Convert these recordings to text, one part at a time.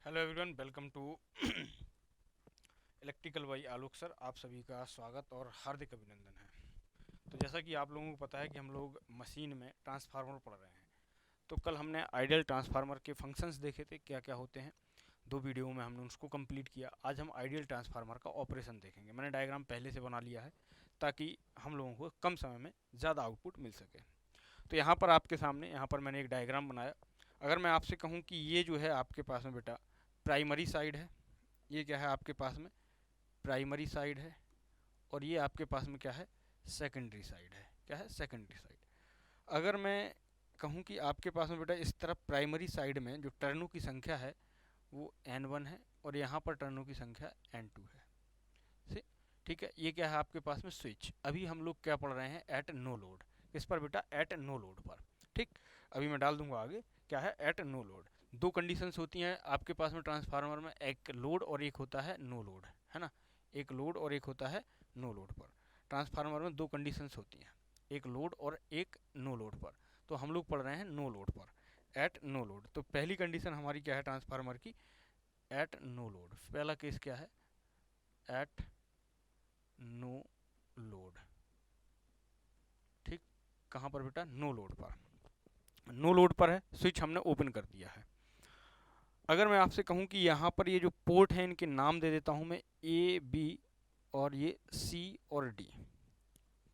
Hello everyone, welcome to electrical by Alok sir. आप सभी का स्वागत और हार्दिक अभिनंदन है। तो जैसा कि आप लोगों को पता है कि हम लोग मशीन में ट्रांसफार्मर पढ़ रहे हैं। तो कल हमने आइडियल ट्रांसफार्मर के फंक्शंस देखे थे, क्या क्या होते हैं। दो वीडियो में हमने उसको कंप्लीट किया। आज हम आइडियल ट्रांसफार्मर का ऑपरेशन देखेंगे। मैंने डायग्राम पहले से बना लिया है ताकि हम लोगों को कम समय में ज़्यादा आउटपुट मिल सके। तो यहाँ पर आपके सामने यहाँ पर मैंने एक डायग्राम बनाया। अगर मैं आपसे कहूँ कि ये जो है आपके पास में बेटा प्राइमरी साइड है, ये क्या है आपके पास में प्राइमरी साइड है, और ये आपके पास में क्या है सेकेंडरी साइड है। क्या है सेकेंडरी साइड। अगर मैं कहूँ कि आपके पास में बेटा इस तरफ प्राइमरी साइड में जो टर्नों की संख्या है वो N1 है, और यहाँ पर टर्नों की संख्या N2 है। ठीक है, ये क्या है आपके पास में स्विच। अभी हम लोग क्या पढ़ रहे हैं, एट नो लोड। किस पर बेटा, एट नो लोड पर। ठीक, अभी मैं डाल दूंगा आगे क्या है एट नो लोड। दो कंडीशंस होती हैं आपके पास में ट्रांसफार्मर में, एक लोड और एक होता है नो लोड, है ना। एक लोड और एक होता है नो लोड पर। ट्रांसफार्मर में दो कंडीशंस होती हैं, एक लोड और एक नो लोड पर। तो हम लोग पढ़ रहे हैं नो लोड पर, एट नो लोड। तो पहली कंडीशन हमारी क्या है ट्रांसफार्मर की, एट नो लोड। पहला केस क्या है, एट नो लोड। ठीक, कहाँ पर बेटा, नो लोड पर। नो लोड पर है, स्विच हमने ओपन कर दिया है। अगर मैं आपसे कहूँ कि यहाँ पर ये जो पोर्ट है इनके नाम दे देता हूँ मैं, ए बी और ये सी और डी।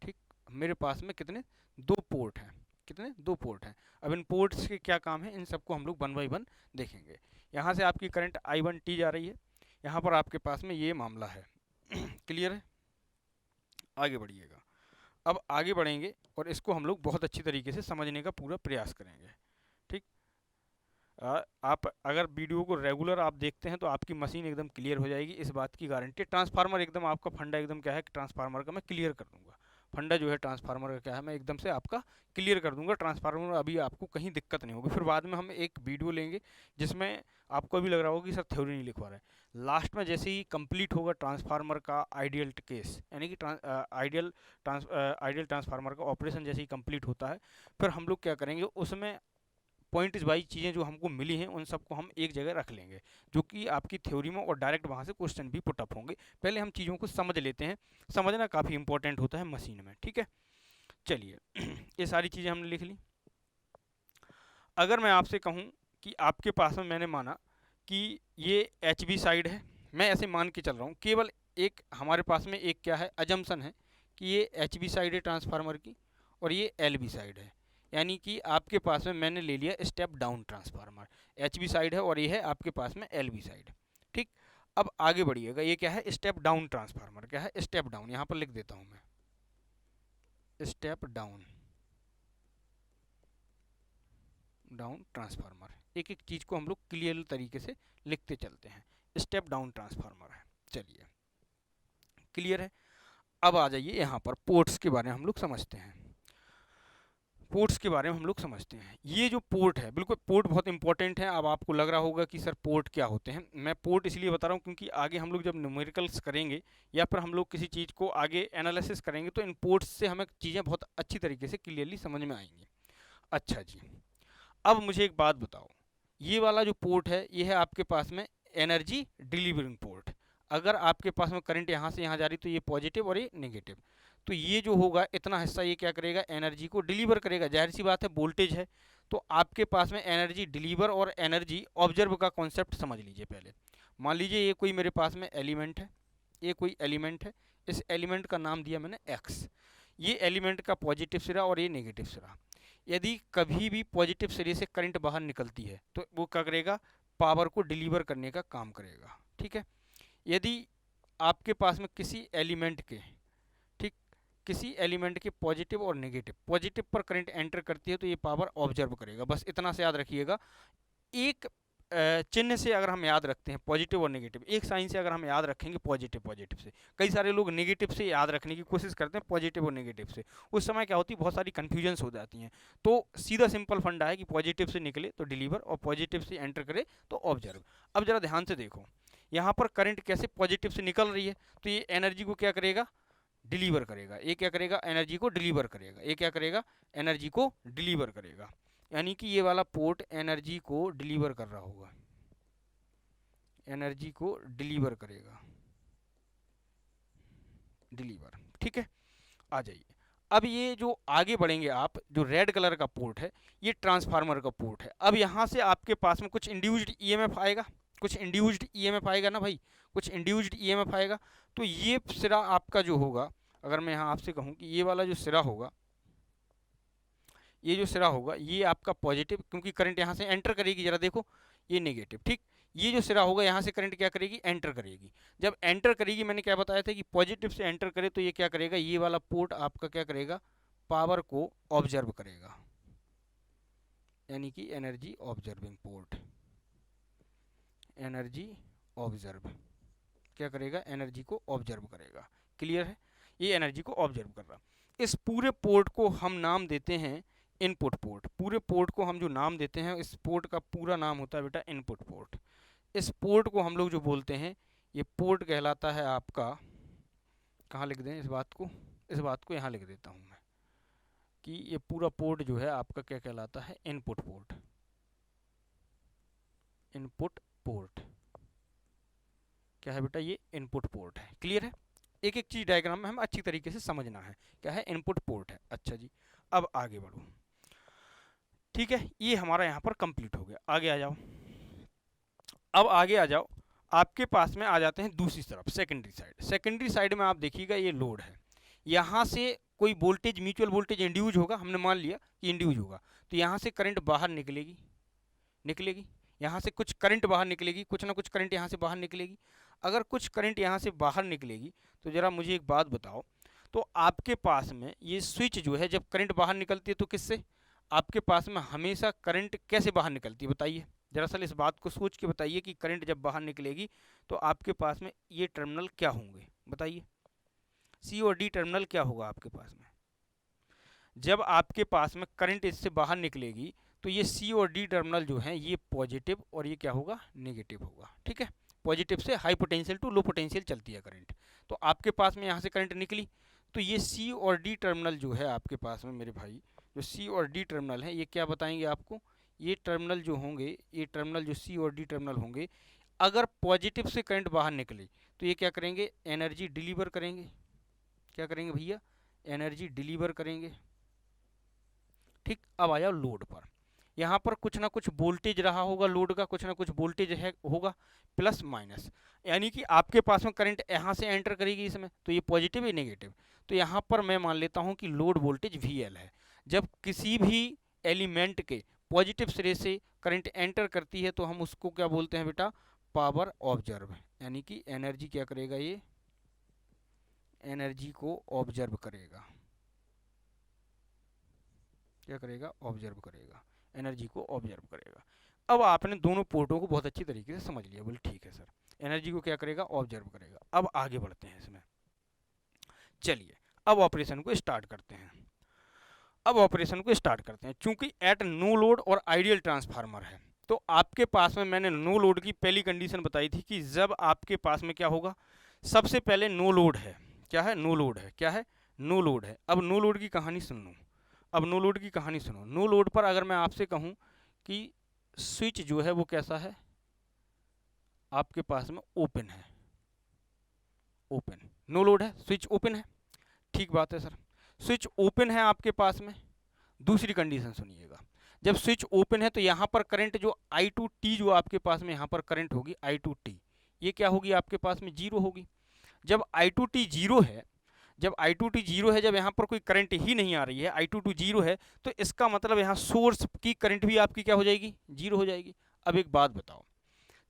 ठीक, मेरे पास में कितने, दो पोर्ट हैं। कितने, दो पोर्ट हैं। अब इन पोर्ट्स के क्या काम है, इन सबको हम लोग वन बाई वन देखेंगे। यहाँ से आपकी करंट I1T जा रही है, यहाँ पर आपके पास में ये मामला है। क्लियर है, आगे बढ़िएगा। अब आगे बढ़ेंगे और इसको हम लोग बहुत अच्छी तरीके से समझने का पूरा प्रयास करेंगे। ठीक, आप अगर वीडियो को रेगुलर आप देखते हैं तो आपकी मशीन एकदम क्लियर हो जाएगी, इस बात की गारंटी। ट्रांसफार्मर एकदम आपका फंडा एकदम क्या है, ट्रांसफार्मर का मैं क्लियर कर दूंगा। फंडा जो है ट्रांसफार्मर का क्या है, मैं एकदम से आपका क्लियर कर दूंगा। ट्रांसफार्मर में अभी आपको कहीं दिक्कत नहीं होगी। फिर बाद में हम एक वीडियो लेंगे जिसमें आपको अभी लग रहा होगा कि सर थ्योरी नहीं लिखवा रहे हैं। लास्ट में जैसे ही कंप्लीट होगा ट्रांसफार्मर का आइडियल केस, यानी कि आइडियल ट्रांसफार्मर का ऑपरेशन जैसे ही कंप्लीट होता है, फिर हम लोग क्या करेंगे, उसमें पॉइंट वाइज चीज़ें जो हमको मिली हैं उन सबको हम एक जगह रख लेंगे, जो कि आपकी थ्योरी में और डायरेक्ट वहाँ से क्वेश्चन भी पुटअप होंगे। पहले हम चीज़ों को समझ लेते हैं, समझना काफ़ी इंपॉर्टेंट होता है मशीन में। ठीक है, चलिए ये सारी चीज़ें हमने लिख ली। अगर मैं आपसे कहूँ कि आपके पास में, मैंने माना कि ये एच बी साइड है, मैं ऐसे मान के चल रहा हूँ, केवल एक हमारे पास में एक क्या है अजम्पशन है कि ये एच बी साइड है ट्रांसफार्मर की, और ये एल बी साइड है। यानी कि आपके पास में मैंने ले लिया step down transformer, H B side है और ये है आपके पास में एल बी साइड। ठीक, अब आगे बढ़िएगा, ये क्या है स्टेप डाउन ट्रांसफार्मर। क्या है स्टेप डाउन, यहाँ पर लिख देता हूँ मैं, स्टेप डाउन डाउन ट्रांसफार्मर। एक एक चीज़ को हम लोग क्लियर तरीके से लिखते चलते हैं। स्टेप डाउन ट्रांसफार्मर है, चलिए क्लियर है। अब आ जाइए यहाँ पर पोर्ट्स के बारे में हम लोग समझते हैं। पोर्ट्स के बारे में हम लोग समझते हैं। ये जो पोर्ट है, बिल्कुल पोर्ट बहुत इंपॉर्टेंट है। अब आपको लग रहा होगा कि सर पोर्ट क्या होते हैं। मैं पोर्ट इसलिए बता रहा हूँ क्योंकि आगे हम लोग जब न्यूमेरिकल्स करेंगे या फिर हम लोग किसी चीज़ को आगे एनालिसिस करेंगे तो इन पोर्ट्स से हमें चीज़ें बहुत अच्छी तरीके से क्लियरली समझ में आएंगी। अच्छा जी, अब मुझे एक बात बताओ, ये वाला जो पोर्ट है ये है आपके पास में एनर्जी डिलीवरिंग पोर्ट। अगर आपके पास में करंट यहाँ से यहाँ जा रही तो ये पॉजिटिव और ये नेगेटिव। तो ये जो होगा इतना हिस्सा ये क्या करेगा, एनर्जी को डिलीवर करेगा। जाहिर सी बात है वोल्टेज है, तो आपके पास में एनर्जी डिलीवर और एनर्जी ऑब्जर्व का कॉन्सेप्ट समझ लीजिए पहले। मान लीजिए ये कोई मेरे पास में एलिमेंट है, ये कोई एलिमेंट है, इस एलिमेंट का नाम दिया मैंने एक्स। ये एलिमेंट का पॉजिटिव सिरा और ये नेगेटिव सिरा। यदि कभी भी पॉजिटिव सिरे से करंट बाहर निकलती है तो वो क्या करेगा, पावर को डिलीवर करने का काम करेगा। ठीक है, यदि आपके पास में किसी एलिमेंट के, ठीक, किसी एलिमेंट के पॉजिटिव और नेगेटिव, पॉजिटिव पर करंट एंटर करती है तो ये पावर ऑब्जर्व करेगा। बस इतना से याद रखिएगा। एक चिन्ह से अगर हम याद रखते हैं पॉजिटिव और नेगेटिव, एक साइन से अगर हम याद रखेंगे पॉजिटिव पॉजिटिव से, कई सारे लोग नेगेटिव से याद रखने की कोशिश करते हैं पॉजिटिव और नेगेटिव से, उस समय क्या होती है बहुत सारी कन्फ्यूजन्स हो जाती हैं। तो सीधा सिंपल फंडा है कि पॉजिटिव से निकले तो डिलीवर और पॉजिटिव से एंटर करे तो ऑब्जर्व। अब जरा ध्यान से देखो, यहाँ पर करंट कैसे पॉजिटिव से निकल रही है, तो ये एनर्जी को क्या करेगा, डिलीवर करेगा। ये क्या करेगा, एनर्जी को डिलीवर करेगा। ये क्या करेगा, एनर्जी को डिलीवर करेगा। यानी कि ये वाला पोर्ट एनर्जी को डिलीवर कर रहा होगा। एनर्जी को डिलीवर करेगा, डिलीवर। ठीक है, आ जाइए। अब ये जो आगे बढ़ेंगे आप, जो रेड कलर का पोर्ट है ये ट्रांसफार्मर का पोर्ट है। अब यहाँ से आपके पास में कुछ इंड्यूस्ड ईएमएफ आएगा, कुछ इंड्यूस्ड ईएमएफ आएगा ना भाई, कुछ इंड्यूस्ड ईएमएफ आएगा। तो ये सिरा आपका जो होगा, अगर मैं यहाँ आपसे कहूँ कि ये वाला जो सिरा होगा, ये जो सिरा होगा ये आपका पॉजिटिव, क्योंकि करंट यहाँ से एंटर करेगी, जरा देखो ये नेगेटिव। ठीक, ये जो सिरा होगा यहाँ से करंट क्या करेगी, एंटर करेगी। जब एंटर करेगी, मैंने क्या बताया था कि पॉजिटिव से एंटर करे तो ये क्या करेगा, ये वाला पोर्ट आपका क्या करेगा, पावर को ऑब्जर्व करेगा, यानी कि energy observing port, energy observe क्या करेगा, एनर्जी को ऑब्जर्व करेगा। क्लियर है, ये एनर्जी को ऑब्जर्व कर रहा। इस पूरे पोर्ट को हम नाम देते हैं इनपुट पोर्ट। पूरे पोर्ट को हम जो नाम देते हैं, इस पोर्ट का पूरा नाम होता है बेटा इनपुट पोर्ट। इस पोर्ट को हम लोग जो बोलते हैं, ये पोर्ट कहलाता है आपका, कहाँ लिख दें इस बात को, इस बात को यहाँ लिख देता हूँ मैं, कि ये पूरा पोर्ट जो है आपका क्या कहलाता है, इनपुट पोर्ट, इनपुट पोर्ट क्या है बेटा, ये इनपुट पोर्ट है। क्लियर है, एक एक चीज डायग्राम में हमें अच्छी तरीके से समझना है, क्या है, इनपुट पोर्ट है। अच्छा जी, अब आगे बढ़ो। ठीक है, ये हमारा यहाँ पर कंप्लीट हो गया। आगे आ जाओ, अब आगे आ जाओ, आपके पास में आ जाते हैं दूसरी तरफ, सेकेंडरी साइड। सेकेंडरी साइड में आप देखिएगा ये लोड है, यहाँ से कोई वोल्टेज, म्यूचुअल वोल्टेज इंड्यूज होगा, हमने मान लिया कि इंड्यूज होगा, तो यहाँ से करंट बाहर निकलेगी, निकलेगी, यहाँ से कुछ करंट बाहर निकलेगी, कुछ ना कुछ करंट यहाँ से बाहर निकलेगी। अगर कुछ करंट यहाँ से बाहर निकलेगी तो ज़रा मुझे एक बात बताओ, तो आपके पास में ये स्विच जो है, जब करंट बाहर निकलती है तो किससे, आपके पास में हमेशा करंट कैसे बाहर निकलती है बताइए, दरअसल इस बात को सोच के बताइए कि करंट जब बाहर निकलेगी तो आपके पास में ये टर्मिनल क्या होंगे, बताइए, सी और डी टर्मिनल क्या होगा आपके पास में। जब आपके पास में करंट इससे बाहर निकलेगी तो ये सी और डी टर्मिनल जो हैं ये पॉजिटिव और ये क्या होगा, नेगेटिव होगा। ठीक है, पॉजिटिव से high potential to low potential चलती है करंट। तो आपके पास में यहाँ से करंट निकली, तो ये सी और डी टर्मिनल जो है आपके पास में मेरे भाई, जो सी और डी टर्मिनल है ये क्या बताएंगे आपको, ये टर्मिनल जो होंगे, ये टर्मिनल जो सी और डी टर्मिनल होंगे, अगर पॉजिटिव से करंट बाहर निकले तो ये क्या करेंगे, एनर्जी डिलीवर करेंगे। क्या करेंगे भैया, एनर्जी डिलीवर करेंगे। ठीक, अब आ जाओ लोड पर। यहाँ पर कुछ ना कुछ वोल्टेज रहा होगा लोड का, कुछ ना कुछ वोल्टेज है होगा, प्लस माइनस, यानी कि आपके पास में करंट यहाँ से एंटर करेगी इसमें, तो ये पॉजिटिव है नेगेटिव। तो यहाँ पर मैं मान लेता हूँ कि लोड वोल्टेज VL है। जब किसी भी एलिमेंट के पॉजिटिव सिरे से करंट एंटर करती है तो हम उसको क्या बोलते हैं बेटा, पावर ऑब्जर्व, यानी कि एनर्जी क्या करेगा, ये एनर्जी को ऑब्जर्व करेगा, क्या करेगा, ऑब्जर्व करेगा, एनर्जी को ऑब्जर्व करेगा। अब आपने दोनों पोर्टों को बहुत अच्छी तरीके से समझ लिया, बोले ठीक है सर, एनर्जी को क्या करेगा, ऑब्जर्व करेगा। अब आगे बढ़ते हैं इसमें, चलिए अब ऑपरेशन को स्टार्ट करते हैं। अब ऑपरेशन को स्टार्ट करते हैं, चूंकि एट नो लोड और आइडियल ट्रांसफार्मर है, तो आपके पास में मैंने नो लोड की पहली कंडीशन बताई थी कि जब आपके पास में क्या होगा, सबसे पहले नो लोड है, क्या है, नो लोड है, क्या है, नो लोड है। अब नो लोड की कहानी सुन लो, अब नो लोड की कहानी सुनो। नो लोड पर अगर मैं आपसे कहूं कि स्विच जो है वो कैसा है, आपके पास में ओपन है, ओपन, नो लोड है, स्विच ओपन है, ठीक बात है सर, स्विच ओपन है आपके पास में। दूसरी कंडीशन सुनिएगा, जब स्विच ओपन है तो यहाँ पर करंट जो I2T जो आपके पास में यहाँ पर करंट होगी I2T, ये क्या होगी आपके पास में, जीरो होगी। जब I2T जीरो है, जब I2T जीरो है, जब यहाँ पर कोई करंट ही नहीं आ रही है, I22 जीरो है, तो इसका मतलब यहाँ सोर्स की करंट भी आपकी क्या हो जाएगी, जीरो हो जाएगी। अब एक बात बताओ,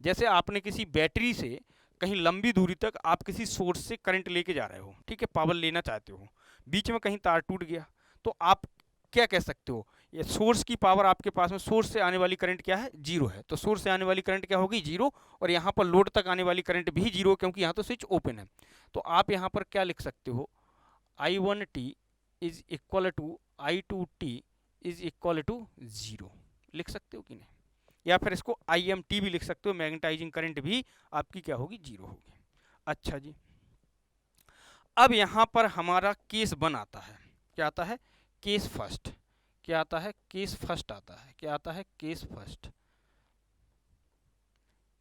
जैसे आपने किसी बैटरी से कहीं लंबी दूरी तक आप किसी सोर्स से करंट लेके जा रहे हो, ठीक है, पावर लेना चाहते हो, बीच में कहीं तार टूट गया, तो आप क्या कह सकते हो, ये सोर्स की पावर आपके पास में, सोर्स से आने वाली करंट क्या है, जीरो है, तो सोर्स से आने वाली करंट क्या होगी, जीरो, और यहाँ पर लोड तक आने वाली करंट भी जीरो, क्योंकि यहाँ तो स्विच ओपन है। तो आप यहाँ पर क्या लिख सकते हो, I1T is equal to I2T is equal to zero, लिख सकते हो कि नहीं, या फिर इसको IMT भी लिख सकते हो, मैग्नेटाइजिंग करंट भी आपकी क्या होगी, जीरो होगी। अच्छा जी, अब यहाँ पर हमारा केस वन आता है, क्या आता है, केस फर्स्ट, क्या आता है, केस फर्स्ट आता है, क्या आता है, केस फर्स्ट।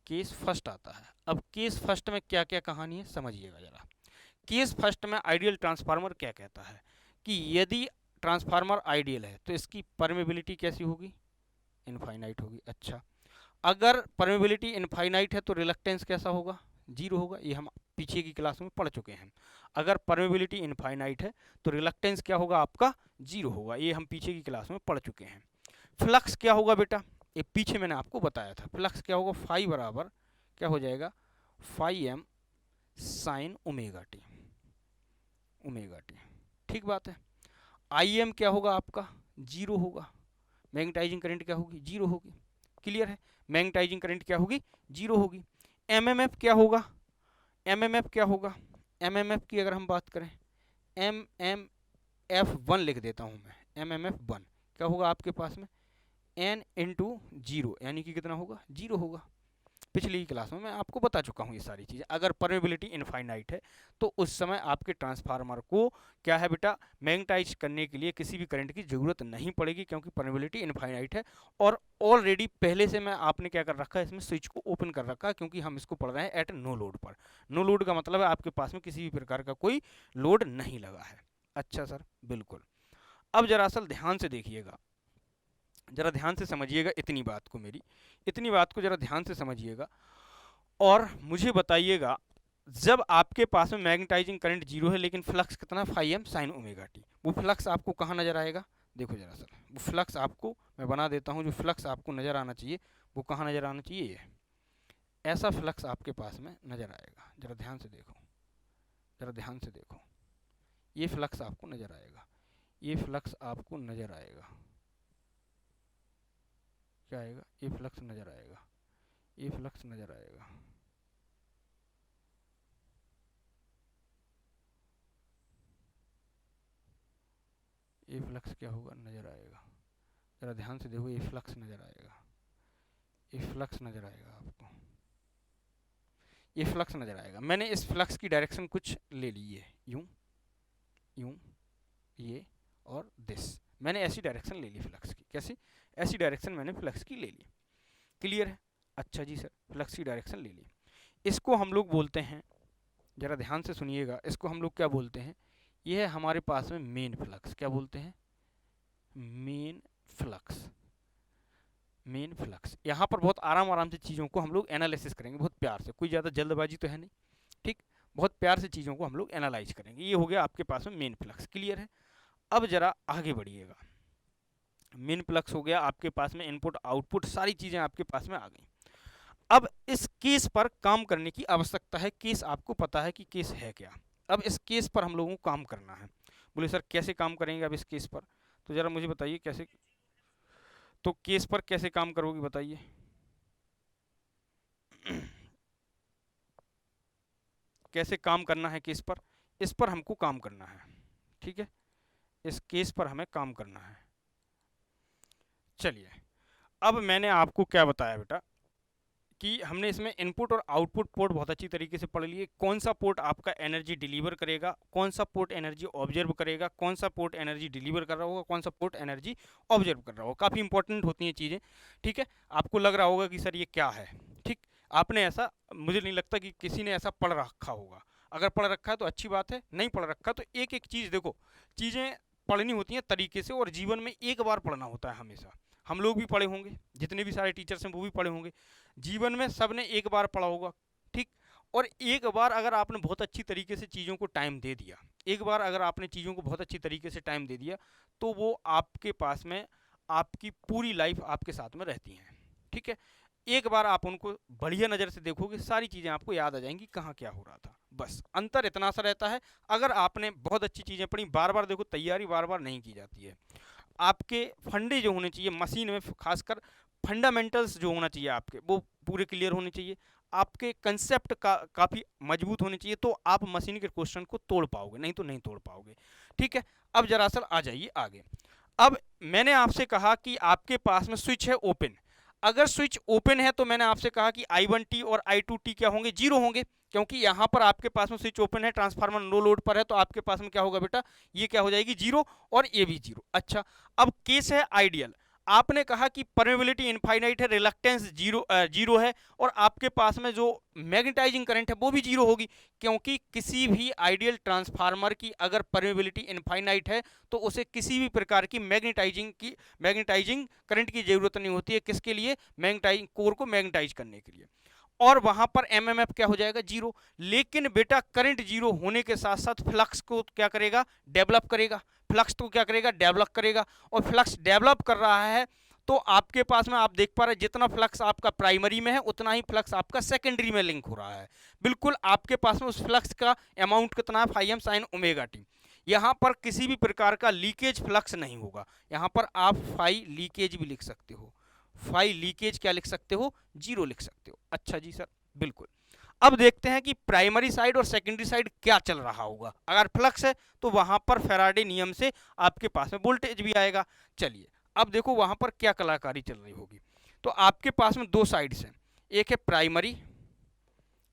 केस फर्स्ट आता है। अब केस फर्स्ट में क्या क्या कहानी है समझिएगा जरा। केस फर्स्ट में आइडियल ट्रांसफार्मर क्या कहता है कि यदि ट्रांसफार्मर आइडियल है तो इसकी परमेबिलिटी कैसी होगी, इनफाइनाइट होगी। अच्छा, अगर परमेबिलिटी इनफाइनाइट है तो रिलक्टेंस कैसा होगा, जीरो होगा। ये हम पीछे की क्लास में पढ़ चुके हैं। अगर परमेबिलिटी इनफाइनाइट है तो रिलक्टेंस क्या होगा आपका, जीरो होगा। ये हम पीछे की क्लास में पढ़ चुके हैं। फ्लक्स क्या होगा बेटा, ये पीछे मैंने आपको बताया था। फ्लक्स क्या होगा, फाई बराबर क्या हो जाएगा, phi m sine omega t, omega t. ठीक बात है। आई एम क्या होगा आपका, जीरो होगा। मैग्नेटाइजिंग करंट क्या होगी, जीरो होगी। क्लियर है, मैग्नेटाइजिंग करंट क्या होगी, जीरो होगी। एमएमएफ क्या होगा, एमएमएफ क्या होगा, एमएमएफ की अगर हम बात करें, एम एम एफ वन लिख देता हूं मैं, एम एम एफ वन क्या होगा आपके पास में, एन इंटू जीरो, यानी कि कितना होगा, जीरो होगा। पिछली क्लास में मैं आपको बता चुका हूँ ये सारी चीज़ें। अगर परमेबिलिटी इनफाइनाइट है तो उस समय आपके ट्रांसफार्मर को क्या है बेटा, मैग्नेटाइज करने के लिए किसी भी करंट की ज़रूरत नहीं पड़ेगी, क्योंकि परमेबिलिटी इनफाइनाइट है। और ऑलरेडी पहले से मैं आपने क्या कर रखा है, इसमें स्विच को ओपन कर रखा है, क्योंकि हम इसको पढ़ रहे हैं एट नो लोड पर। नो लोड का मतलब है आपके पास में किसी भी प्रकार का कोई लोड नहीं लगा है। अच्छा सर, बिल्कुल। अब जरा असल ध्यान से देखिएगा, जरा ध्यान से समझिएगा इतनी बात को, मेरी इतनी बात को जरा ध्यान से समझिएगा और मुझे बताइएगा। जब आपके पास में मैग्नेटाइजिंग करंट जीरो है लेकिन फ्लक्स कितना, phi m sine omega t, वो फ्लक्स आपको कहाँ नजर आएगा, देखो जरा सर, वो फ्लक्स आपको मैं बना देता हूँ। जो फ्लक्स आपको नजर आना चाहिए वो कहाँ नजर आना चाहिए, ये ऐसा फ्लक्स आपके पास में नजर आएगा। जरा ध्यान से देखो, जरा ध्यान से देखो, ये फ्लक्स आपको नजर आएगा, ये फ्लक्स आपको नजर आएगा, क्या आएगा, ये फ्लक्स नजर आएगा, ये फ्लक्स नजर आएगा। ये फ्लक्स क्या होगा, नजर आएगा। जरा ध्यान से देखो, ये फ्लक्स नजर आएगा, ये फ्लक्स नजर आएगा आपको, ये फ्लक्स नजर आएगा। मैंने इस फ्लक्स की डायरेक्शन कुछ ले ली है, यूं यूं, ये और दिस, मैंने ऐसी डायरेक्शन ले ली फ्लक्स की। कैसी, ऐसी डायरेक्शन मैंने फ्लक्स की ले ली। क्लियर है। अच्छा जी सर, फ्लक्स की डायरेक्शन ले ली। इसको हम लोग बोलते हैं, जरा ध्यान से सुनिएगा, इसको हम लोग क्या बोलते हैं, ये है हमारे पास में मेन फ्लक्स। क्या बोलते हैं, मेन फ्लक्स, मेन फ्लक्स। यहाँ पर बहुत आराम आराम से चीज़ों को हम लोग एनालिसिस करेंगे, बहुत प्यार से, कोई ज़्यादा जल्दबाजी तो है नहीं, ठीक, बहुत प्यार से चीज़ों को हम लोग एनालाइज करेंगे। ये हो गया आपके पास में मेन फ्लक्स। क्लियर है। अब जरा आगे बढ़िएगा, मेन फ्लक्स हो गया आपके पास में, इनपुट आउटपुट सारी चीज़ें आपके पास में आ गई। अब इस केस पर काम करने की आवश्यकता है। केस आपको पता है कि केस है क्या। अब इस केस पर हम लोगों को काम करना है। बोले सर कैसे काम करेंगे अब इस केस पर, तो ज़रा मुझे बताइए कैसे, तो केस पर कैसे काम करोगे बताइए। कैसे काम करना है केस पर, इस पर हमको काम करना है। ठीक है, इस केस पर हमें काम करना है। चलिए, अब मैंने आपको क्या बताया बेटा कि हमने इसमें इनपुट और आउटपुट पोर्ट बहुत अच्छी तरीके से पढ़ लिए। कौन सा पोर्ट आपका एनर्जी डिलीवर करेगा, कौन सा पोर्ट एनर्जी ऑब्जर्व करेगा, कौन सा पोर्ट एनर्जी डिलीवर कर रहा होगा, कौन सा पोर्ट एनर्जी ऑब्जर्व कर रहा होगा। काफ़ी इंपॉर्टेंट होती हैं चीज़ें। ठीक है, आपको लग रहा होगा कि सर ये क्या है, ठीक, आपने ऐसा, मुझे नहीं लगता कि किसी ने ऐसा पढ़ रखा होगा। अगर पढ़ रखा है तो अच्छी बात है, नहीं पढ़ रखा तो एक एक चीज़ देखो, चीज़ें पढ़नी होती हैं तरीके से, और जीवन में एक बार पढ़ना होता है हमेशा। हम लोग भी पढ़े होंगे, जितने भी सारे टीचर्स हैं वो भी पढ़े होंगे, जीवन में सबने एक बार पढ़ा होगा, ठीक। और एक बार अगर आपने बहुत अच्छी तरीके से चीज़ों को टाइम दे दिया, एक बार अगर आपने चीज़ों को बहुत अच्छी तरीके से टाइम दे दिया, तो वो आपके पास में आपकी पूरी लाइफ आपके साथ में रहती हैं। ठीक है, एक बार आप उनको बढ़िया नज़र से देखोगे, सारी चीज़ें आपको याद आ जाएंगी कहाँ क्या हो रहा था। बस अंतर इतना सा रहता है, अगर आपने बहुत अच्छी चीज़ें पढ़ी, बार बार देखो, तैयारी बार बार नहीं की जाती है। आपके फंडे जो होने चाहिए मशीन में, खासकर फंडामेंटल्स जो होना चाहिए आपके, वो पूरे क्लियर होने चाहिए। आपके कंसेप्ट काफ़ी मजबूत होने चाहिए, तो आप मशीन के क्वेश्चन को तोड़ पाओगे, नहीं तो नहीं तोड़ पाओगे। ठीक है, अब जरा सर आ जाइए आगे। अब मैंने आपसे कहा कि आपके पास में स्विच है ओपन। अगर स्विच ओपन है तो मैंने आपसे कहा कि I1T और I2T क्या होंगे, जीरो होंगे, क्योंकि यहाँ पर आपके पास में स्विच ओपन है, ट्रांसफार्मर नो लोड पर है, तो आपके पास में क्या होगा बेटा, ये क्या हो जाएगी, जीरो, और ये भी जीरो। अच्छा, अब केस है आइडियल। आपने कहा कि परमेबिलिटी इनफाइनाइट है, रिलक्टेंस जीरो है, और आपके पास में जो मैग्नेटाइजिंग करंट है वो भी जीरो होगी, क्योंकि किसी भी आइडियल ट्रांसफार्मर की अगर परमेबिलिटी इनफाइनाइट है तो उसे किसी भी प्रकार की मैग्नेटाइजिंग करंट की जरूरत नहीं होती है। किसके लिए? मैग्नेटाइजिंग कोर को मैग्नेटाइज करने के लिए। और वहां पर एमएमएफ क्या हो जाएगा? जीरो। लेकिन बेटा करंट जीरो होने के साथ साथ फ्लक्स को क्या करेगा? डेवलप करेगा। फ्लक्स को क्या करेगा? डेवलप करेगा। और फ्लक्स डेवलप कर रहा है तो आपके पास में आप देख पा रहे हैं जितना फ्लक्स आपका प्राइमरी में है उतना ही फ्लक्स आपका सेकेंडरी में लिंक हो रहा है। बिल्कुल आपके पास में उस फ्लक्स का अमाउंट कितना है? Phi m sine omega t. यहां पर किसी भी प्रकार का लीकेज फ्लक्स नहीं होगा। यहां पर आप फाई लीकेज भी लिख सकते हो। फाई लीकेज क्या लिख सकते हो? जीरो लिख सकते हो। अच्छा जी सर, बिल्कुल। अब देखते हैं कि प्राइमरी साइड और सेकेंडरी साइड क्या चल रहा होगा। अगर फ्लक्स है तो वहां पर फैराडे नियम से आपके पास में वोल्टेज भी आएगा। चलिए अब देखो वहां पर क्या कलाकारी चल रही होगी। तो आपके पास में दो साइड्स हैं, एक है प्राइमरी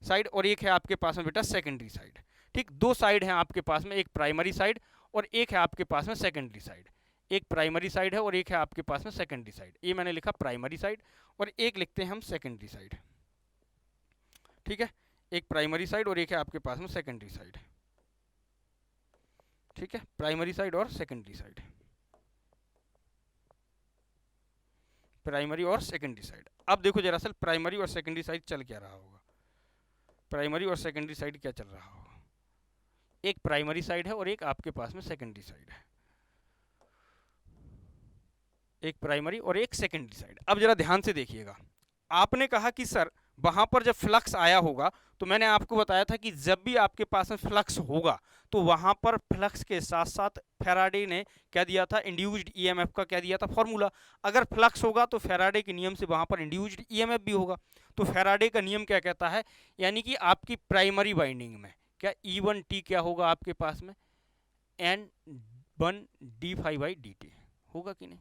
साइड और एक है आपके पास में बेटा सेकेंडरी साइड। ठीक, दो साइड हैं आपके पास में, एक प्राइमरी साइड और एक है आपके पास में सेकेंडरी साइड। एक प्राइमरी साइड है और एक है आपके पास में सेकेंडरी साइड। ये मैंने लिखा प्राइमरी साइड और एक लिखते हैं हम सेकेंडरी साइड। ठीक है, एक प्राइमरी साइड और एक है आपके पास में सेकेंडरी साइड। ठीक है, प्राइमरी साइड और सेकेंडरी साइड, प्राइमरी और सेकेंडरी साइड। अब देखो जरा सल प्राइमरी और सेकेंडरी साइड चल क्या रहा होगा। प्राइमरी और सेकेंडरी साइड क्या चल रहा होगा? एक प्राइमरी साइड है और एक आपके पास में सेकेंडरी साइड है। एक प्राइमरी और एक सेकेंडरी साइड। अब जरा ध्यान से देखिएगा, आपने कहा कि सर वहां पर जब फ्लक्स आया होगा तो मैंने आपको बताया था कि जब भी आपके पास में फ्लक्स होगा तो वहां पर फ्लक्स के साथ साथ फैराडे ने क्या दिया था? इंड्यूस्ड ईएमएफ का क्या दिया था? फॉर्मूला। अगर फ्लक्स होगा तो फैराडे के नियम से वहां पर इंड्यूस्ड ईएमएफ भी होगा। तो फैराडे का नियम क्या कहता है? यानी कि आपकी प्राइमरी वाइंडिंग में क्या E1T क्या होगा आपके पास में? N1d∅dt होगा कि नहीं?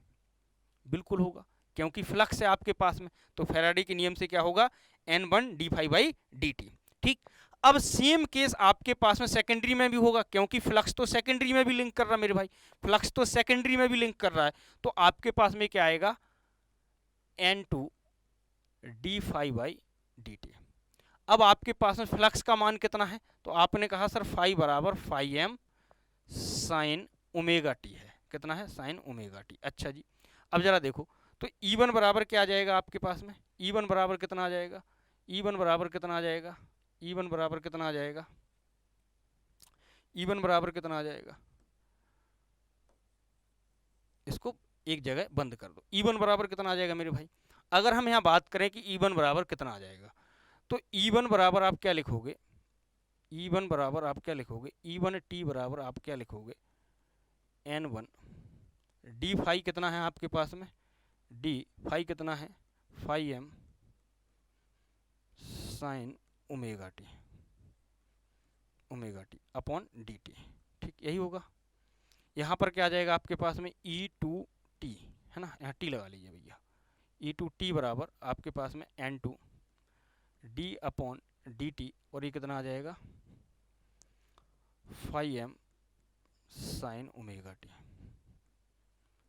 बिल्कुल होगा, क्योंकि फ्लक्स है आपके पास में। तो फैराडे के नियम से क्या होगा? N1d∅dt। ठीक, अब सेम केस आपके पास में सेकेंडरी में भी होगा, क्योंकि फ्लक्स तो सेकेंडरी में भी लिंक कर रहा है मेरे भाई, फ्लक्स तो सेकेंडरी में भी लिंक कर रहा है। तो आपके पास में क्या आएगा? N2d∅dt। अब आपके पास में फ्लक्स का मान कितना है? तो आपने कहा सर फाई बराबर phi m sine omega t है। कितना है? Sine omega t. अच्छा जी, अब जरा देखो तो E1 बराबर क्या आ जाएगा आपके पास में? E1 बराबर कितना आ जाएगा? E1 बराबर कितना आ जाएगा? E1 बराबर कितना आ जाएगा? E1 बराबर कितना आ जाएगा? इसको एक जगह बंद कर दो। E1 बराबर कितना आ जाएगा मेरे भाई? अगर हम यहाँ बात करें कि E1 बराबर कितना आ जाएगा, तो E1 बराबर आप क्या लिखोगे? E1 बराबर आप क्या लिखोगे? E1T बराबर आप क्या लिखोगे? N1 d∅ कितना है आपके पास में? d∅ कितना है? Phi m sine omega t upon d t. ठीक, यही होगा। यहाँ पर क्या आ जाएगा आपके पास में? E2T है ना, यहाँ T लगा लीजिए भैया। E2T बराबर आपके पास में N2 d upon d T, और ये कितना आ जाएगा? Phi m sine omega t.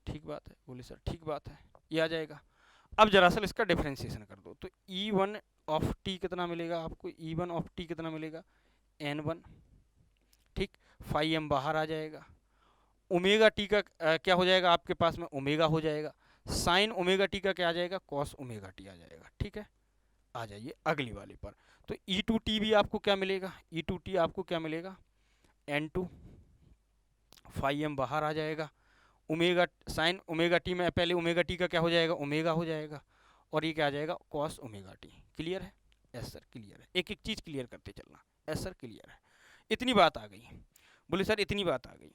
ठीक बात है, बोले सर ठीक बात है, ये आ जाएगा। अब दरअसल इसका डिफरेंशिएशन कर दो तो E1 ऑफ टी कितना मिलेगा आपको? E1 ऑफ टी कितना मिलेगा? N1। ठीक, फाई एम बाहर आ जाएगा। ओमेगा टी का क्या हो जाएगा आपके पास में? ओमेगा हो जाएगा। साइन ओमेगा टी का क्या आ जाएगा? कॉस ओमेगा टी आ जाएगा। ठीक है, आ जाइए अगली वाली पर। तो E2T भी आपको क्या मिलेगा? E2T आपको क्या मिलेगा? N2 फाई एम बाहर आ जाएगा। ओमेगा साइन ओमेगा टी में पहले ओमेगा टी का क्या हो जाएगा? ओमेगा हो जाएगा, और ये क्या आ जाएगा? Cos omega T. क्लियर है? यस सर क्लियर है। एक एक चीज़ क्लियर करते चलना। यस सर क्लियर है। इतनी बात आ गई। बोले सर इतनी बात आ गई,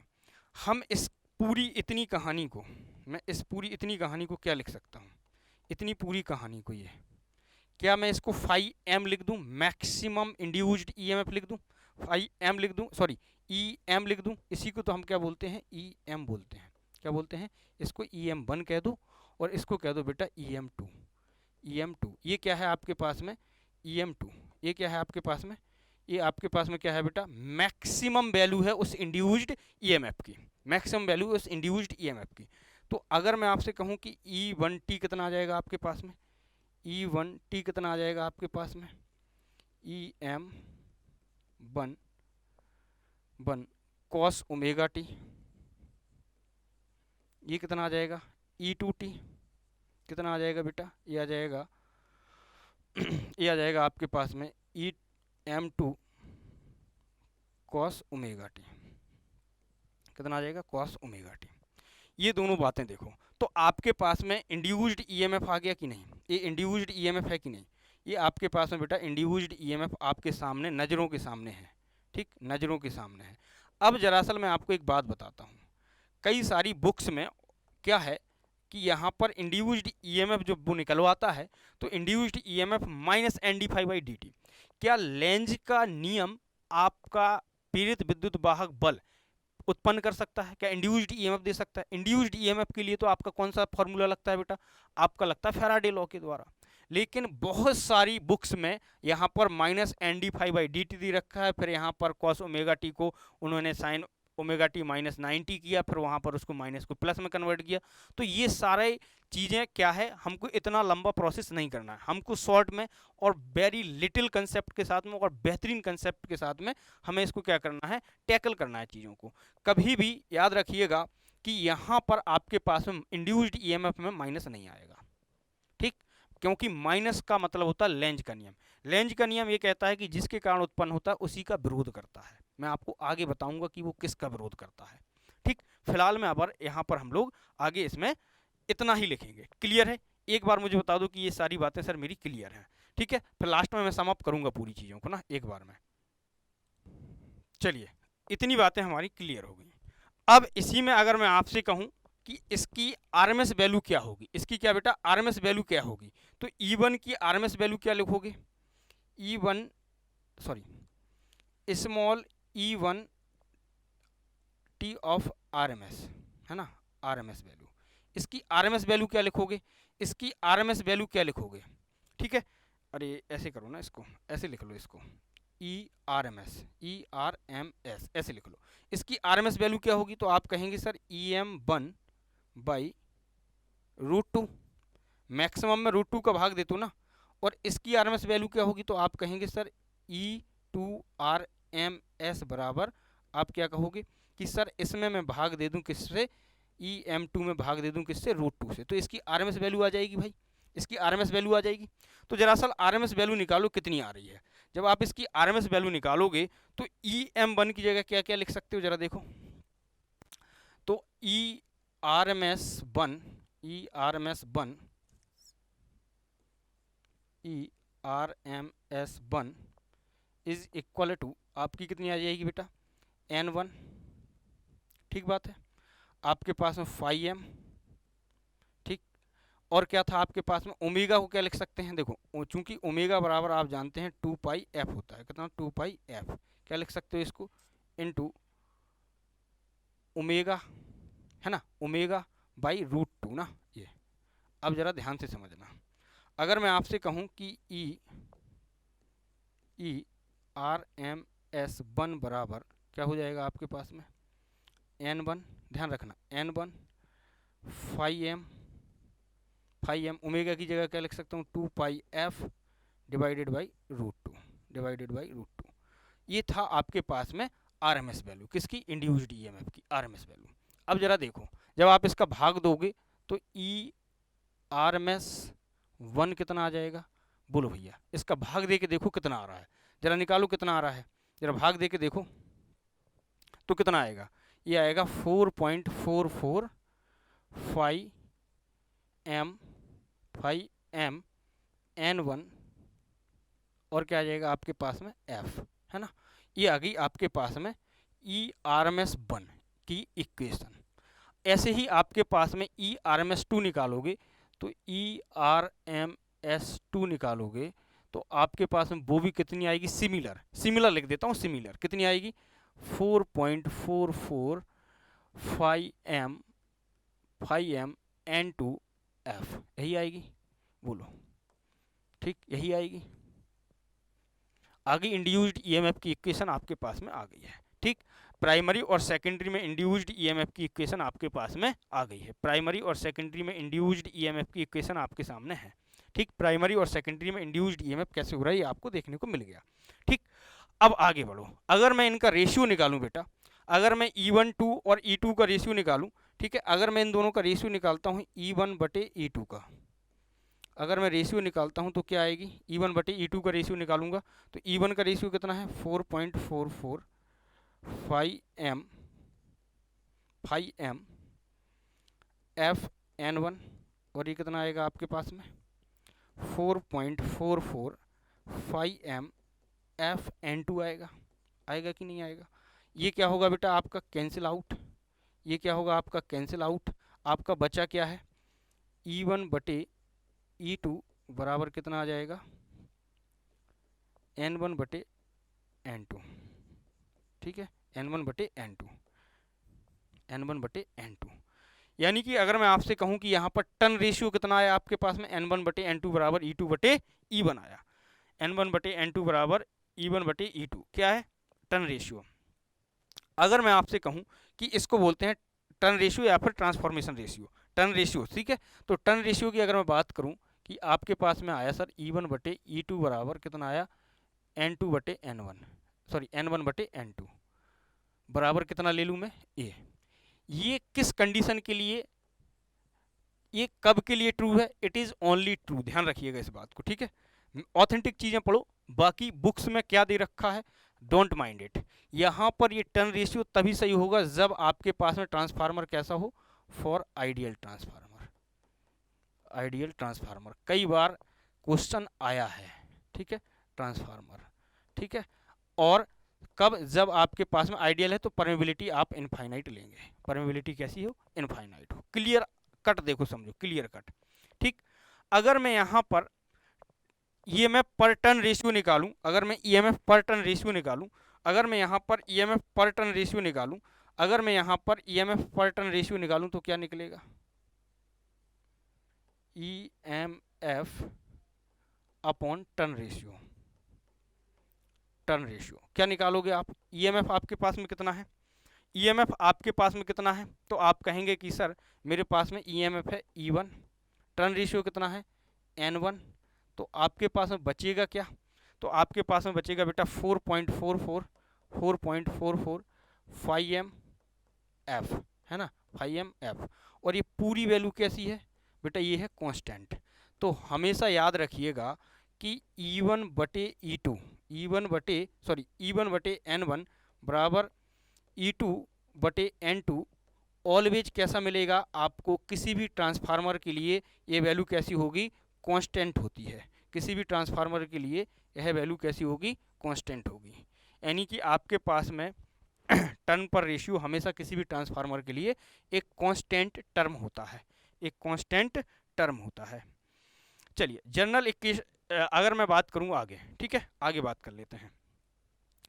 हम इस पूरी इतनी कहानी को, मैं इस पूरी इतनी कहानी को क्या लिख सकता हूँ? इतनी पूरी कहानी को, ये क्या मैं इसको फाई एम लिख दूँ? मैक्सिमम इंड्यूस्ड ईएमएफ लिख दूँ, फाई एम लिख दूँ, सॉरी ई एम लिख दूँ। इसी को तो हम क्या बोलते हैं? ई एम बोलते हैं। क्या बोलते हैं? इसको EM1 कह दो और इसको कह दो बेटा EM2। EM2 ये क्या है आपके पास में? EM2 ये क्या है आपके पास में? ये आपके पास में क्या है बेटा? मैक्सिमम वैल्यू है उस इंड्यूस्ड ईएमएफ की, मैक्सिमम वैल्यू उस इंड्यूस्ड ईएमएफ की। तो अगर मैं आपसे कहूँ कि E1t कितना आ जाएगा आपके पास में, E1t कितना आ जाएगा आपके पास में, EM1 cos ओमेगा टी, ये कितना आ जाएगा, E2t कितना आ जाएगा बेटा, ये आ जाएगा ये आ जाएगा आपके पास में EM2 cos ओमेगा टी, कितना आ जाएगा, cos ओमेगा टी। ये दोनों बातें देखो, तो आपके पास में इंड्यूस्ड ईएमएफ आ गया कि नहीं, ये इंड्यूस्ड ईएमएफ है कि नहीं, ये आपके पास में बेटा इंड्यूस्ड ईएमएफ आपके सामने, नज़रों के सामने है, ठीक, नज़रों के सामने है। अब दरअसल मैं आपको एक बात बताता हूँ, कई सारी बुक्स में क्या है कि यहाँ पर इंड्यूस्ड ईएमएफ जो वो निकलवाता है, तो इंड्यूस्ड ईएमएफ माइनस NdΦ/dt, क्या लेंज का नियम आपका प्रेरित विद्युत वाहक बल उत्पन्न कर सकता है, क्या इंड्यूस्ड ईएमएफ दे सकता है? इंड्यूस्ड ईएमएफ के लिए तो आपका कौन सा फॉर्मूला लगता है बेटा, आपका लगता है फैराडे लॉ के द्वारा। लेकिन बहुत सारी बुक्स में यहाँ पर माइनस NdΦ/dt दे रखा है, फिर यहाँ पर cos ओमेगा टी को उन्होंने साइन ओमेगा टी माइनस 90 किया, फिर वहाँ पर उसको माइनस को प्लस में कन्वर्ट किया। तो ये सारे चीज़ें क्या है, हमको इतना लंबा प्रोसेस नहीं करना है, हमको शॉर्ट में और वेरी लिटिल कंसेप्ट के साथ में और बेहतरीन कंसेप्ट के साथ में हमें इसको क्या करना है, टैकल करना है चीज़ों को। कभी भी याद रखिएगा कि यहाँ पर आपके पास में इंड्यूस्ड ईएमएफ में माइनस नहीं आएगा, ठीक, क्योंकि माइनस का मतलब होता है लेंज का नियम। लेंज का नियम ये कहता है कि जिसके कारण उत्पन्न होता है उसी का विरोध करता है। मैं आपको आगे बताऊंगा कि वो किसका विरोध करता है, ठीक। फिलहाल में अब यहाँ पर हम लोग आगे इसमें इतना ही लिखेंगे, क्लियर है? एक बार मुझे बता दो कि ये सारी बातें सर मेरी क्लियर हैं, ठीक है? फिर लास्ट में मैं समाप्त करूंगा पूरी चीज़ों को ना एक बार में। चलिए, इतनी बातें हमारी क्लियर हो गई। अब इसी में अगर मैं आपसे कहूं कि इसकी आरएमएस वैल्यू क्या होगी, इसकी क्या बेटा आरएमएस वैल्यू क्या होगी, तो E1 की आरएमएस वैल्यू क्या लिखोगे, E1 sorry small E1 T of RMS, है ना, आरएमएस वैल्यू, इसकी आरएमएस वैल्यू क्या लिखोगे, इसकी आरएमएस वैल्यू क्या लिखोगे, ठीक है? अरे ऐसे करो ना, इसको ऐसे लिख लो, इसको ERMS ऐसे लिख लो। इसकी आरएमएस वैल्यू क्या होगी, तो आप कहेंगे सर EM1/√2, मैक्सिमम में √2 का भाग देते हो ना, और इसकी आरएमएस वैल्यू क्या होगी, तो आप कहेंगे सर E2RMS बराबर, आप क्या कहोगे कि सर इसमें मैं भाग दे दूं किससे, EM2 में भाग दे दूं किससे, √2 से, तो इसकी आरएमएस वैल्यू आ जाएगी भाई, इसकी आरएमएस वैल्यू आ जाएगी। तो दरअसल आरएमएस वैल्यू निकालो कितनी आ रही है। जब आप इसकी आरएमएस वैल्यू निकालोगे तो EM1 की जगह क्या क्या लिख सकते हो, जरा देखो, तो ERMS1 इज इक्वल टू आपकी कितनी आ जाएगी बेटा, N1, ठीक बात है, आपके पास में 5m, ठीक, और क्या था आपके पास में, ओमेगा को क्या लिख सकते हैं, देखो चूंकि ओमेगा बराबर आप जानते हैं 2πf होता है, कितना 2πf, क्या लिख सकते हो इसको, इनटू ओमेगा, है ना, ओमेगा बाई √2 ना, ये। अब जरा ध्यान से समझना, अगर मैं आपसे कहूं कि ERMS1 बराबर क्या हो जाएगा आपके पास में, N1, ध्यान रखना N1 5m, ओमेगा की जगह क्या लिख सकता हूँ, 2πf डिवाइडेड बाई √2, ये था आपके पास में आरएमएस वैल्यू किसकी, इंड्यूस्ड ईएमएफ की आरएमएस वैल्यू। अब जरा देखो, जब आप इसका भाग दोगे तो ERMS1 कितना आ जाएगा, बोलो भैया, इसका भाग दे के देखो कितना आ रहा है, जरा निकालो कितना आ रहा है, जरा भाग दे के देखो तो कितना आएगा, ये आएगा 4.445m N1, और क्या आ जाएगा आपके पास में F, है ना, ये आ गई आपके पास में ERMS1 की इक्वेशन। ऐसे ही आपके पास में ERMS2 निकालोगे, तो ERMS2 निकालोगे तो आपके पास में वो भी कितनी आएगी, सिमिलर लिख देता हूँ, सिमिलर कितनी आएगी, 4.445m N2F, यही आएगी, बोलो, ठीक, यही आएगी। आगे इंड्यूस्ड ईएमएफ की इक्वेशन आपके पास में आ गई है, ठीक, प्राइमरी और सेकेंडरी में इंड्यूस्ड ईएमएफ की इक्वेशन आपके पास में आ गई है। प्राइमरी और सेकेंडरी में इंड्यूस्ड ईएमएफ की इक्वेशन आपके सामने है। ठीक, प्राइमरी और सेकेंडरी में इंड्यूस्ड ईएमएफ कैसे हो रहा है ये आपको देखने को मिल गया। ठीक, अब आगे बढ़ो। अगर मैं इनका रेशियो निकालूं बेटा, अगर मैं E1 और E2 का रेशियो निकालूं, ठीक है, अगर मैं इन दोनों का रेशियो निकालता हूं E1/E2 का, अगर मैं रेशियो निकालता हूं तो क्या आएगी, E1/E2 का रेशियो निकालूंगा तो E1 का रेशियो कितना है 4.44 5m FN1, और ये कितना आएगा आपके पास में 4.44 5m FN2 आएगा। आएगा कि नहीं आएगा? ये क्या होगा बेटा आपका कैंसिल आउट, ये क्या होगा आपका कैंसिल आउट। आपका बचा क्या है E1/E2 बराबर कितना आ जाएगा N1/N2। ठीक है, N1/N2, यानी कि अगर मैं आपसे कहूं कि यहाँ पर टर्न रेशियो कितना आया आपके पास में N1/N2 बराबर E2/E1 आया। N1/N2 बराबर E1/E2 क्या है टर्न रेशियो। अगर मैं आपसे कहूं कि इसको बोलते हैं टर्न रेशियो या फिर ट्रांसफॉर्मेशन रेशियो, टर्न रेशियो, ठीक है, तो टर्न रेशियो की अगर मैं बात करूं कि आपके पास में आया सर E1/E2 बराबर कितना आया N2/N1, सॉरी N1/N2 बराबर कितना ले लूं मैं ए। ये किस कंडीशन के लिए, ये कब के लिए ट्रू है, इट इज ओनली ट्रू, ध्यान रखिएगा इस बात को। ठीक है, ऑथेंटिक चीजें पढ़ो, बाकी बुक्स में क्या दे रखा है डोंट माइंड इट। यहाँ पर ये टर्न रेशियो तभी सही होगा जब आपके पास में ट्रांसफार्मर कैसा हो, for ideal transformer, ideal transformer कई बार क्वेश्चन आया है। ठीक है, ट्रांसफार्मर, ठीक है, और कब, जब आपके पास में आइडियल है तो परमेबिलिटी आप इनफाइनाइट लेंगे, परमेबिलिटी कैसी हो इनफाइनाइट हो। क्लियर कट देखो समझो, क्लियर कट। ठीक, अगर मैं यहाँ पर ईएमएफ पर टर्न रेशियो निकालूं, अगर मैं ईएमएफ पर टर्न रेशियो निकालूं, अगर मैं यहाँ पर ईएमएफ पर टर्न रेशियो निकालूं, अगर मैं यहाँ पर ईएमएफ पर टर्न रेशियो निकालूं तो क्या निकलेगा EMF upon turn ratio, turn ratio क्या निकालोगे आप, ईएमएफ आपके पास में कितना है, ईएमएफ आपके पास में कितना है, तो आप कहेंगे कि सर मेरे पास में ईएमएफ है E1, टर्न रेशियो कितना है N1, तो आपके पास में बचेगा क्या, तो आपके पास में बचेगा बेटा 4.44 5mF, है ना 5mF, और ये पूरी वैल्यू कैसी है बेटा, ये है कांस्टेंट। तो हमेशा याद रखिएगा कि E1/N1 बराबर E2/N2 ऑलवेज कैसा मिलेगा आपको, किसी भी ट्रांसफार्मर के लिए ये वैल्यू कैसी होगी कांस्टेंट होती है, किसी भी ट्रांसफार्मर के लिए यह वैल्यू कैसी होगी कांस्टेंट होगी। यानी कि आपके पास में टर्न पर रेशियो हमेशा किसी भी ट्रांसफार्मर के लिए एक कांस्टेंट टर्म होता है, एक कांस्टेंट टर्म होता है। चलिए जनरल इक्वेशन अगर मैं बात करूं आगे, ठीक है, आगे बात कर लेते हैं,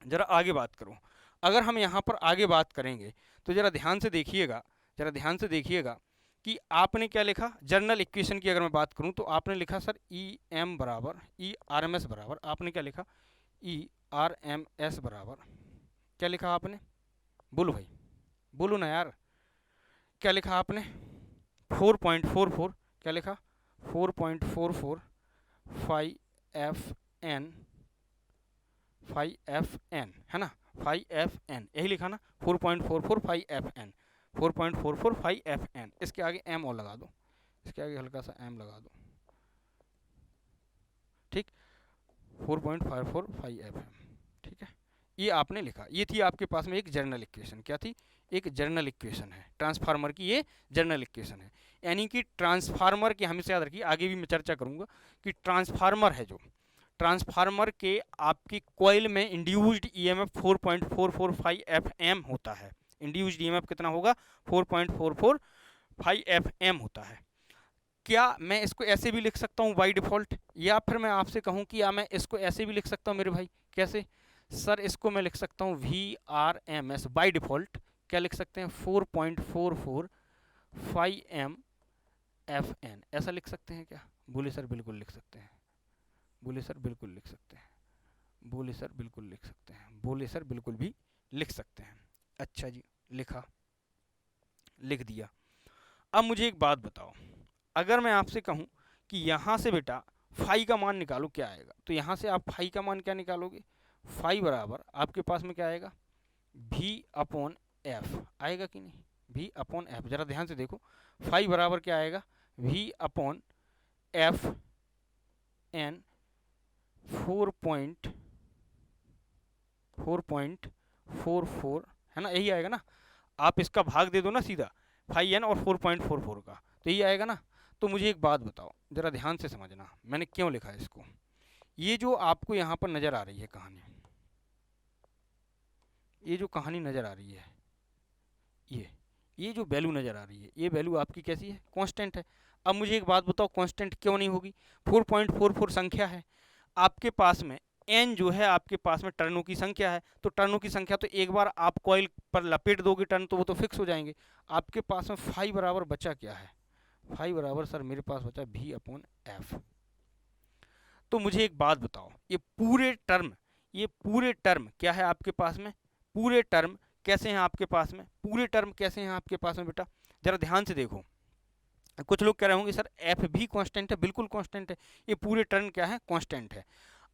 जरा आगे बात करूं। अगर हम यहाँ पर आगे बात करेंगे तो जरा ध्यान से देखिएगा, जरा ध्यान से देखिएगा कि आपने क्या लिखा, जनरल इक्वेशन की अगर मैं बात करूं तो आपने लिखा सर EM बराबर ERMS बराबर, आपने क्या लिखा ERMS बराबर, क्या लिखा आपने, बोलो भाई बोलो ना यार, क्या लिखा आपने 4.44, क्या लिखा 4.44 5FN है ना, 5FN यही लिखा ना 4.44 5FN, 4.44 5FN, इसके आगे m और लगा दो, इसके आगे हल्का सा m लगा दो, ठीक 4.44 5FM, ठीक है, ये आपने लिखा। ये थी आपके पास में एक जर्नल इक्वेशन, क्या थी, एक जर्नल इक्वेशन है ट्रांसफार्मर की, ये जर्नल इक्वेशन है। यानी कि ट्रांसफार्मर की हमेशा याद रखिए, आगे भी मैं चर्चा करूंगा कि ट्रांसफार्मर है जो, ट्रांसफार्मर के आपकी कॉइल में इंड्यूस्ड ईएमएफ 4.445 FM होता है, इंड्यूस्ड ईएमएफ कितना होगा 4.445 FM होता है। क्या मैं इसको ऐसे भी लिख सकता हूँ बाई डिफॉल्ट, या फिर मैं आपसे कहूँ कि या मैं इसको ऐसे भी लिख सकता हूँ मेरे भाई, कैसे सर, इसको मैं लिख सकता हूँ VRMS बाई डिफॉल्ट, क्या लिख सकते हैं 4.44 5mFN, ऐसा लिख सकते हैं क्या, बोले सर बिल्कुल लिख सकते हैं, बोले सर बिल्कुल लिख सकते हैं, बोले सर बिल्कुल लिख सकते हैं, बोले सर बिल्कुल भी लिख सकते हैं। अच्छा जी, लिखा, लिख दिया। अब मुझे एक बात बताओ, अगर मैं आपसे कहूँ कि यहाँ से बेटा फाई का मान निकालो, क्या आएगा? तो यहाँ से आप फाई का मान क्या निकालोगे? फाई बराबर आपके पास में क्या आएगा? भी अपॉन एफ आएगा कि नहीं? भी अपॉन एफ, जरा ध्यान से देखो, फाई बराबर क्या आएगा? भी अपॉन एफ एन 4.44 है ना, यही आएगा ना। आप इसका भाग दे दो ना सीधा, 5n और 4.44 का, तो यही आएगा ना। तो मुझे एक बात बताओ, जरा ध्यान से समझना मैंने क्यों लिखा है इसको। ये जो आपको यहाँ पर नज़र आ रही है कहानी, ये जो कहानी नज़र आ रही है, ये जो वैल्यू नज़र आ रही है, ये वैल्यू आपकी कैसी है? कांस्टेंट है। अब मुझे एक बात बताओ, कांस्टेंट क्यों नहीं होगी? 4.44 संख्या है आपके पास में, एन जो है आपके पास में टर्नों की संख्या है, तो टर्नों की संख्या तो एक बार आप कॉइल पर लपेट दोगे टर्न तो वो तो फिक्स हो जाएंगे। आपके पास में फाई बराबर बचा क्या है? फाई बराबर सर मेरे पास बचा भी अपॉन एफ। तो मुझे एक बात बताओ, ये पूरे टर्म क्या है आपके पास में? पूरे टर्म कैसे हैं आपके पास में? पूरे टर्म कैसे हैं आपके पास में बेटा? जरा ध्यान से देखो। कुछ लोग कह रहे होंगे सर एफ भी कांस्टेंट है, बिल्कुल कांस्टेंट है, ये पूरे टर्म क्या है? कांस्टेंट है।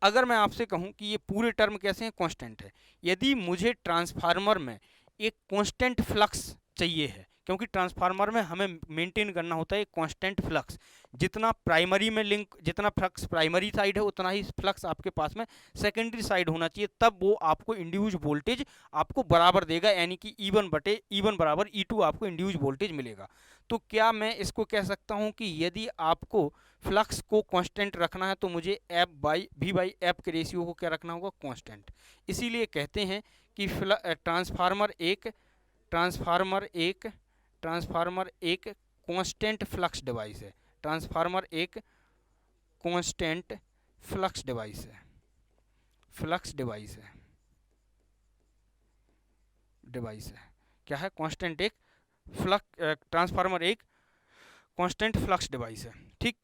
अगर मैं आपसे कहूं कि ये पूरे टर्म कैसे हैं? कांस्टेंट है। यदि मुझे ट्रांसफार्मर में एक कांस्टेंट फ्लक्स चाहिए है, क्योंकि ट्रांसफार्मर में हमें मेंटेन करना होता है एक कांस्टेंट फ्लक्स, जितना प्राइमरी में लिंक, जितना फ्लक्स प्राइमरी साइड है उतना ही फ्लक्स आपके पास में सेकेंडरी साइड होना चाहिए, तब वो आपको इंड्यूस वोल्टेज आपको बराबर देगा, यानी कि E1 बराबर E2 आपको इंड्यूस वोल्टेज मिलेगा। तो क्या मैं इसको कह सकता हूं कि यदि आपको फ्लक्स को कांस्टेंट रखना है तो मुझे एफ बाई भी बाई एफ के रेशियो को क्या रखना होगा? कांस्टेंट। इसीलिए कहते हैं कि ट्रांसफार्मर एक कांस्टेंट फ्लक्स डिवाइस है। ट्रांसफार्मर एक कांस्टेंट फ्लक्स डिवाइस है, डिवाइस है। क्या है? कांस्टेंट एक फ्लक्स, ट्रांसफार्मर एक कांस्टेंट फ्लक्स डिवाइस है। ठीक,